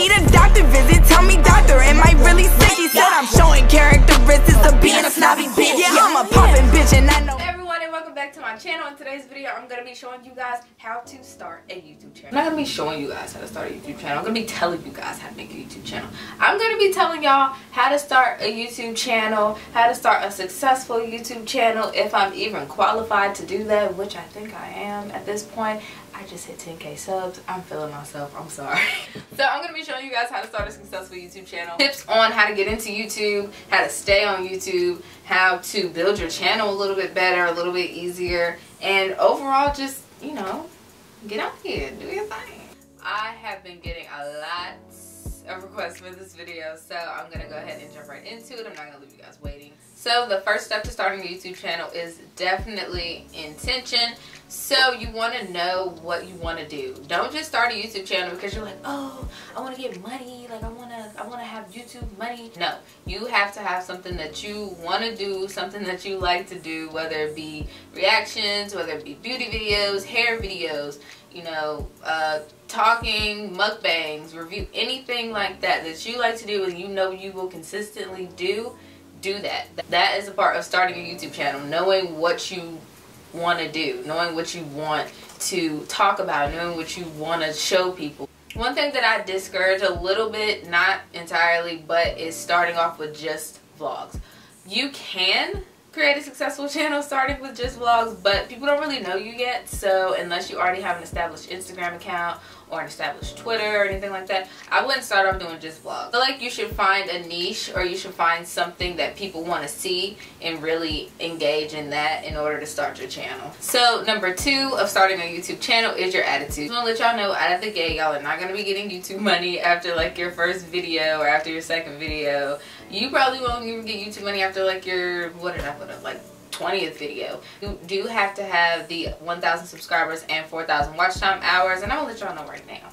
need a doctor visit. Tell me, doctor, am I really sick? She said I'm showing characteristics of being a snobby bitch. Yeah, I'm a poppin' bitch and I know. Hey everyone, and welcome back to my channel. In today's video, I'm going to be showing you guys how to start a YouTube channel. I'm not going to be showing you guys how to start a YouTube channel. I'm going to be telling you guys how to make a YouTube channel. I'm going to be telling y'all how to start a YouTube channel, how to start a successful YouTube channel, if I'm even qualified to do that, which I think I am at this point. I just hit 10K subs. I'm feeling myself. I'm sorry. So I'm going to be showing you guys how to start a successful YouTube channel. Tips on how to get into YouTube, how to stay on YouTube, how to build your channel a little bit better, a little bit easier, and overall just, you know, get out here, do your thing. I have been getting a lot of requests for this video, so I'm going to go ahead and jump right into it. I'm not going to leave you guys waiting. So the first step to starting a YouTube channel is definitely intention. So you want to know what you want to do. Don't just start a YouTube channel because you're like, oh, I want to get money, like I want to have YouTube money. No, you have to have something that you want to do, something that you like to do, whether it be reactions, whether it be beauty videos, hair videos, you know, talking, mukbangs, review, anything like that that you like to do and you know you will consistently do that. That is a part of starting a YouTube channel, knowing what you want to do, knowing what you want to talk about, knowing what you want to show people. One thing that I discourage a little bit, not entirely, but is starting off with just vlogs. You can create a successful channel starting with just vlogs, but people don't really know you yet, so unless you already have an established Instagram account or an established Twitter or anything like that, I wouldn't start off doing just vlogs. I feel like you should find a niche, or you should find something that people want to see and really engage in that in order to start your channel. So number 2 of starting a YouTube channel is your attitude. I want to let y'all know out of the gate, y'all are not going to be getting YouTube money after like your first video or after your second video. You probably won't even get YouTube money after like your, what did I put up, like 20th video. You do have to have the 1,000 subscribers and 4,000 watch time hours, and I'm gonna let y'all know right now,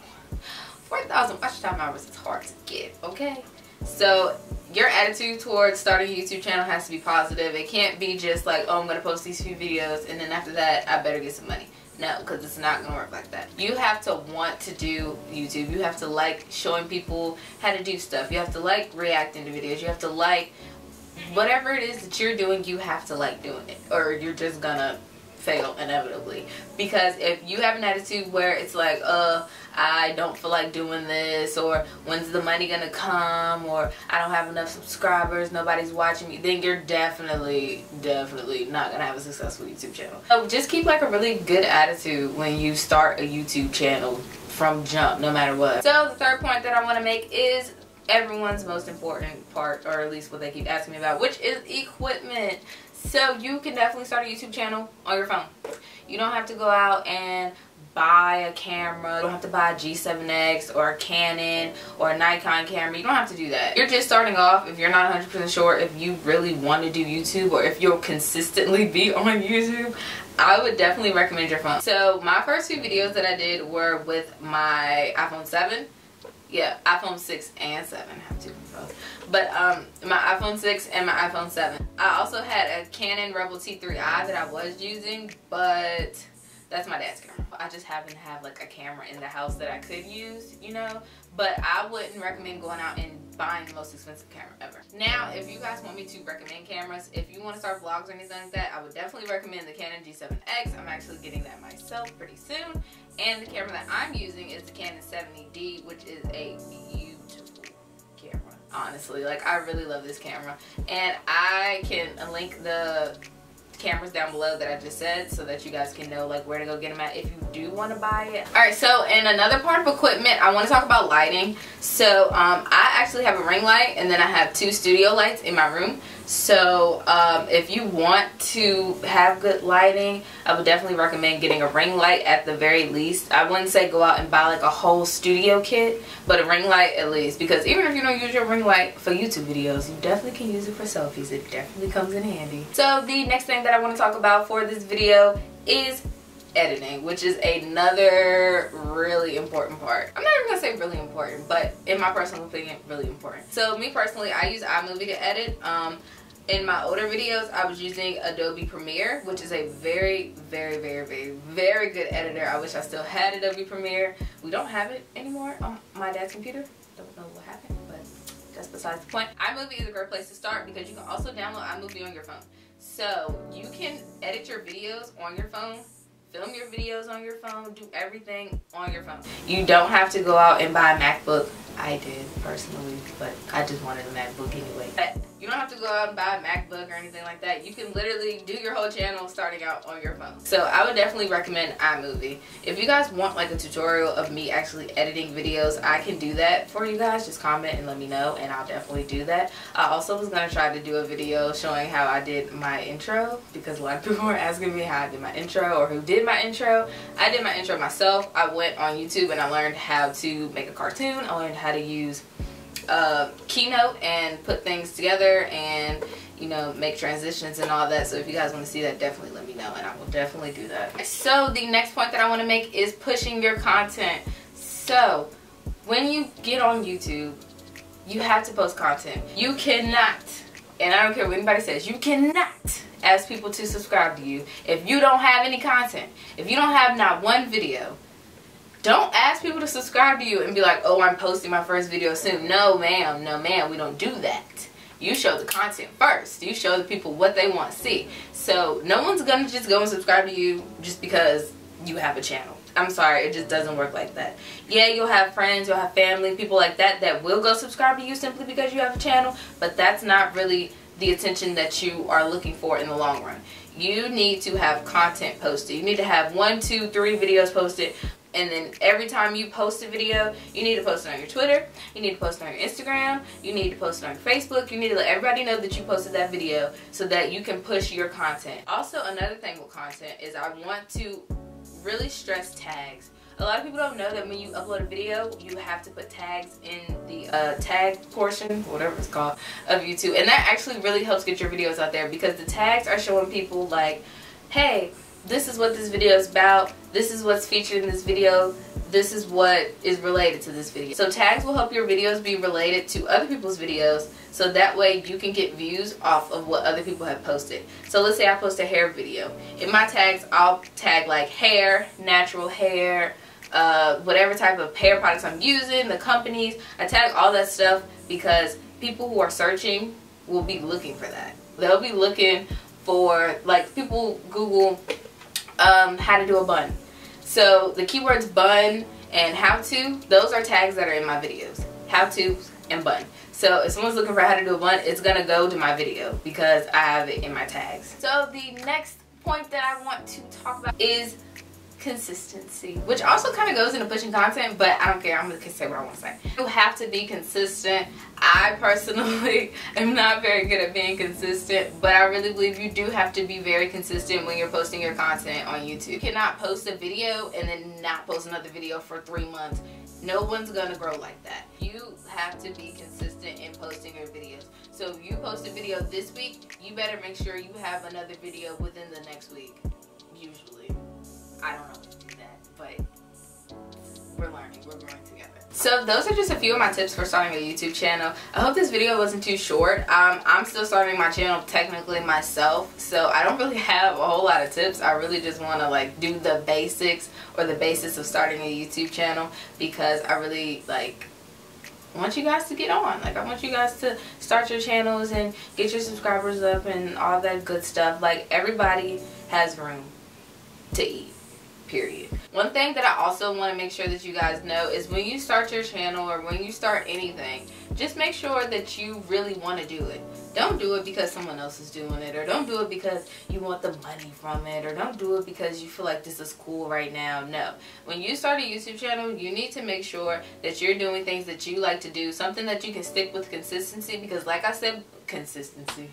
4,000 watch time hours is hard to get, okay? So your attitude towards starting a YouTube channel has to be positive. It can't be just like, oh, I'm gonna post these few videos and then after that I better get some money. No, because it's not going to work like that. You have to want to do YouTube. You have to like showing people how to do stuff. You have to like reacting to videos. You have to like whatever it is that you're doing, you have to like doing it, or you're just gonna fail inevitably. Because if you have an attitude where it's like, I don't feel like doing this, or when's the money gonna come, or I don't have enough subscribers, nobody's watching me, then you're definitely not gonna have a successful YouTube channel. So just keep like a really good attitude when you start a YouTube channel from jump, no matter what. So the third point that I want to make is everyone's most important part, or at least what they keep asking me about, which is equipment. So you can definitely start a YouTube channel on your phone. You don't have to go out and buy a camera. You don't have to buy a G7X or a Canon or a Nikon camera. You don't have to do that. You're just starting off. If you're not 100% sure if you really want to do YouTube or if you'll consistently be on YouTube, I would definitely recommend your phone. So my first few videos that I did were with my iPhone 7. Yeah, iPhone 6 and 7. I have two of both. But my iPhone 6 and my iPhone 7. I also had a Canon Rebel T3i that I was using, but that's my dad's camera. I just happen to have like a camera in the house that I could use, you know. But I wouldn't recommend going out and buying the most expensive camera ever. Now, if you guys want me to recommend cameras, if you want to start vlogs or anything like that, I would definitely recommend the Canon G7X. I'm actually getting that myself pretty soon. And the camera that I'm using is the Canon 70D, which is a beautiful camera. Honestly, like I really love this camera. And I can link the cameras down below that I just said so that you guys can know like where to go get them at if you do want to buy it. Alright, so in another part of equipment, I want to talk about lighting. So I actually have a ring light and then I have 2 studio lights in my room. So if you want to have good lighting, I would definitely recommend getting a ring light at the very least. I wouldn't say go out and buy like a whole studio kit, but a ring light at least, because even if you don't use your ring light for YouTube videos, you definitely can use it for selfies. It definitely comes in handy. So the next thing that I want to talk about for this video is editing, which is another really important part. I'm not even gonna say really important, but in my personal opinion, really important. So me personally, I use iMovie to edit. In my older videos, I was using Adobe Premiere, which is a very good editor. I wish I still had Adobe Premiere. We don't have it anymore on my dad's computer. don't know what happened, but that's besides the point. iMovie is a great place to start because you can also download iMovie on your phone. So you can edit your videos on your phone, film your videos on your phone, do everything on your phone. You don't have to go out and buy a MacBook. I did personally, but I just wanted a MacBook anyway. But you don't have to go out and buy a MacBook or anything like that. You can literally do your whole channel starting out on your phone. So I would definitely recommend iMovie. If you guys want like a tutorial of me actually editing videos, I can do that for you guys. Just comment and let me know and I'll definitely do that. I also was going to try to do a video showing how I did my intro because a lot of people were asking me how I did my intro or who did my intro. I did my intro myself. I went on YouTube and I learned how to make a cartoon. I learned how to use Keynote and put things together and, you know, make transitions and all that. So if you guys want to see that, definitely let me know and I will definitely do that. So the next point that I want to make is pushing your content. So when you get on YouTube, you have to post content. You cannot, and I don't care what anybody says, you cannot ask people to subscribe to you if you don't have any content. If you don't have not one video. Don't ask people to subscribe to you and be like, oh, I'm posting my first video soon. No, ma'am. No, ma'am. We don't do that. You show the content first. You show the people what they want to see. So no one's going to just go and subscribe to you just because you have a channel. I'm sorry. It just doesn't work like that. Yeah, you'll have friends, you'll have family, people like that that will go subscribe to you simply because you have a channel. But that's not really the attention that you are looking for in the long run. You need to have content posted. You need to have 1, 2, 3 videos posted. And then every time you post a video, you need to post it on your Twitter, you need to post it on your Instagram, you need to post it on your Facebook, you need to let everybody know that you posted that video so that you can push your content. Also, another thing with content is I want to really stress tags. A lot of people don't know that when you upload a video, you have to put tags in the tag portion, whatever it's called, of YouTube. And that actually really helps get your videos out there because the tags are showing people like, hey, this is what this video is about, this is what's featured in this video, this is what is related to this video. So tags will help your videos be related to other people's videos so that way you can get views off of what other people have posted. So let's say I post a hair video. In my tags, I'll tag like hair, natural hair, whatever type of hair products I'm using, the companies. I tag all that stuff because people who are searching will be looking for that. They'll be looking for, like, people Google how to do a bun. So the keywords bun and how to, those are tags that are in my videos. How to and bun. So if someone's looking for how to do a bun, it's gonna go to my video because I have it in my tags. So the next point that I want to talk about is consistency, which also kind of goes into pushing content, but I don't care. I'm going to say what I want to say. You have to be consistent. I personally am not very good at being consistent, but I really believe you do have to be very consistent when you're posting your content on YouTube. You cannot post a video and then not post another video for 3 months. No one's going to grow like that. You have to be consistent in posting your videos. So if you post a video this week, you better make sure you have another video within the next week, usually. I don't know how to do that, but we're learning, we're growing together. So those are just a few of my tips for starting a YouTube channel. I hope this video wasn't too short. I'm still starting my channel technically myself, so I don't really have a whole lot of tips. I really just want to like do the basics or the basis of starting a YouTube channel because I really want you guys to get on. Like, I want you guys to start your channels and get your subscribers up and all that good stuff. Like, everybody has room to eat. Period. One thing that I also want to make sure that you guys know is when you start your channel or when you start anything, just make sure that you really want to do it. Don't do it because someone else is doing it, or don't do it because you want the money from it, or don't do it because you feel like this is cool right now. No. When you start a YouTube channel, you need to make sure that you're doing things that you like to do, something that you can stick with consistency, because like I said, consistently,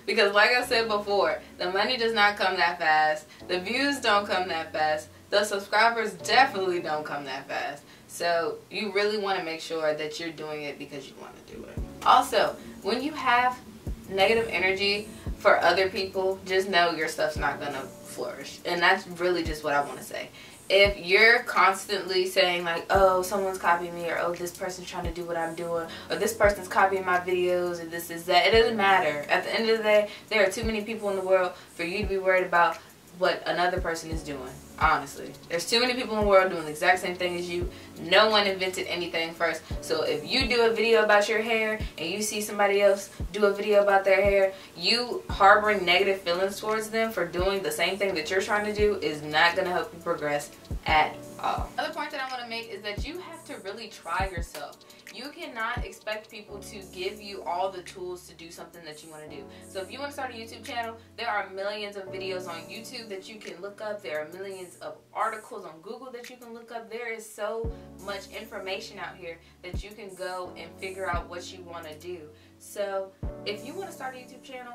because like I said before, the money does not come that fast, the views don't come that fast, the subscribers definitely don't come that fast. So you really want to make sure that you're doing it because you want to do it. Also, when you have negative energy for other people, just know your stuff's not gonna flourish. And that's really just what I want to say. If you're constantly saying like, oh, someone's copying me, or oh, this person's trying to do what I'm doing, or this person's copying my videos, or this is that, it doesn't matter. At the end of the day, there are too many people in the world for you to be worried about what another person is doing. Honestly, there's too many people in the world doing the exact same thing as you. No one invented anything first. So if you do a video about your hair and you see somebody else do a video about their hair, you harboring negative feelings towards them for doing the same thing that you're trying to do is not going to help you progress at all. Another point that I want to make is that you have to really try yourself. You cannot expect people to give you all the tools to do something that you want to do. So if you want to start a YouTube channel, there are millions of videos on YouTube that you can look up. There are millions of articles on Google that you can look up. There is so much information out here that you can go and figure out what you want to do. So if you want to start a YouTube channel,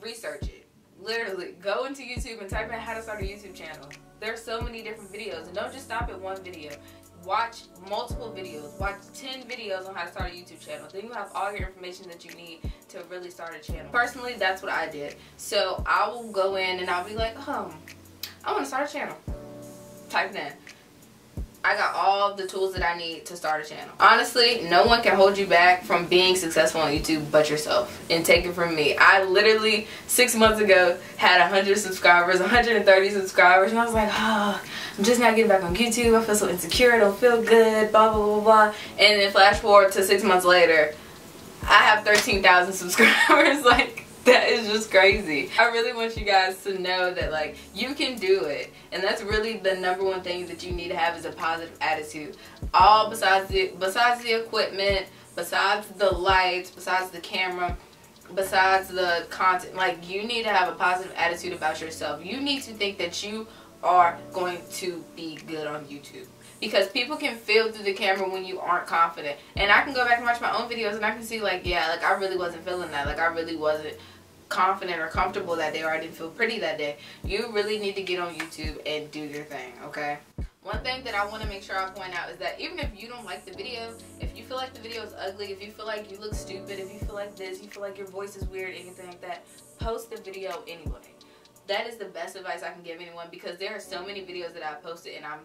research it. Literally, go into YouTube and type in how to start a YouTube channel. There's so many different videos, and don't just stop at one video. Watch multiple videos. Watch 10 videos on how to start a YouTube channel. Then you have all your information that you need to really start a channel. Personally, that's what I did. So I will go in and I'll be like, I want to start a channel. Type it in. I got all the tools that I need to start a channel. Honestly, no one can hold you back from being successful on YouTube but yourself. And take it from me. I literally, 6 months ago, had 100 subscribers, 130 subscribers, and I was like, I'm just not getting back on YouTube. I feel so insecure. I don't feel good, blah, blah, blah, blah. And then flash forward to 6 months later, I have 13,000 subscribers. Like, that is just crazy. I really want you guys to know that, like, you can do it. And that's really the #1 thing that you need to have is a positive attitude. All besides the equipment, besides the lights, besides the camera, besides the content, like, you need to have a positive attitude about yourself. You need to think that you are going to be good on YouTube. Because people can feel through the camera when you aren't confident. And I can go back and watch my own videos and I can see, like, yeah, like, I really wasn't feeling that. Like, I really wasn't confident or comfortable that day, or I didn't feel pretty that day. You really need to get on YouTube and do your thing, okay? One thing that I want to make sure I point out is that even if you don't like the video, if you feel like the video is ugly, if you feel like you look stupid, if you feel like this, you feel like your voice is weird, anything like that, post the video anyway. That is the best advice I can give anyone, because there are so many videos that I've posted and I'm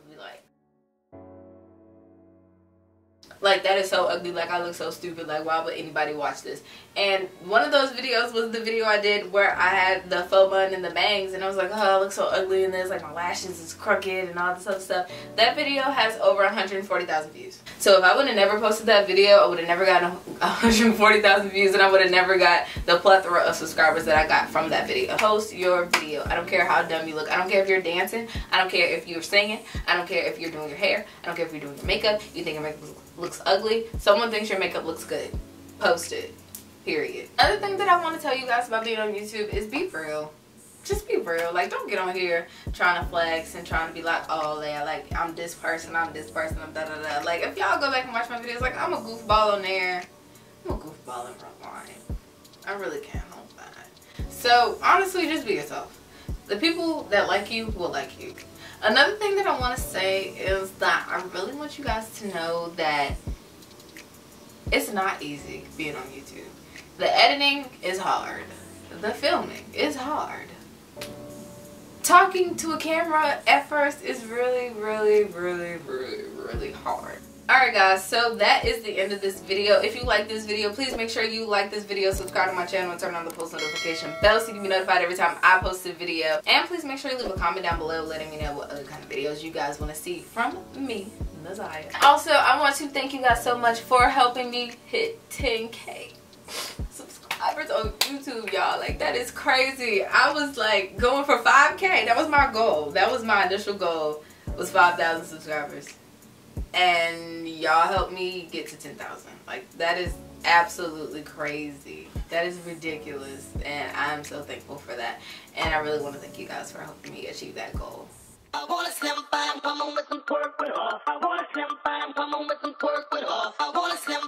like, that is so ugly, like, I look so stupid, like, why would anybody watch this? And one of those videos was the video I did where I had the faux bun and the bangs, and I was like, oh, I look so ugly in this, like, my lashes is crooked and all this other stuff. That video has over 140,000 views. So if I would have never posted that video, I would have never gotten 140,000 views, and I would have never got the plethora of subscribers that I got from that video. Post your video. I don't care how dumb you look. I don't care if you're dancing. I don't care if you're singing. I don't care if you're doing your hair. I don't care if you're doing your makeup. You think your makeup looks ugly. Someone thinks your makeup looks good. Post it. Period. Another thing that I want to tell you guys about being on YouTube is be real. Just be real. Like, don't get on here trying to flex and trying to be like, oh yeah, like, I'm this person, I'm da da da. Like, if y'all go back and watch my videos, like, I'm a goofball on there. I'm a goofball in real life. I really can't help that. So honestly, just be yourself. The people that like you will like you. Another thing that I want to say is that I really want you guys to know that it's not easy being on YouTube. The editing is hard. The filming is hard. Talking to a camera at first is really hard. Alright guys, so that is the end of this video. If you like this video, please make sure you like this video, subscribe to my channel, and turn on the post notification bell so you can be notified every time I post a video. And please make sure you leave a comment down below letting me know what other kind of videos you guys want to see from me, Naziah. Also, I want to thank you guys so much for helping me hit 10K subscribers on YouTube, y'all. Like, that is crazy. I was like going for 5K. That was my goal. That was my initial goal, was 5,000 subscribers. And y'all helped me get to 10,000. Like, that is absolutely crazy. That is ridiculous, and I'm so thankful for that. And I really want to thank you guys for helping me achieve that goal. I wanna slim fine, come on with some twerk with off. I wanna slim fine, come on with some twerk with off. I wanna slim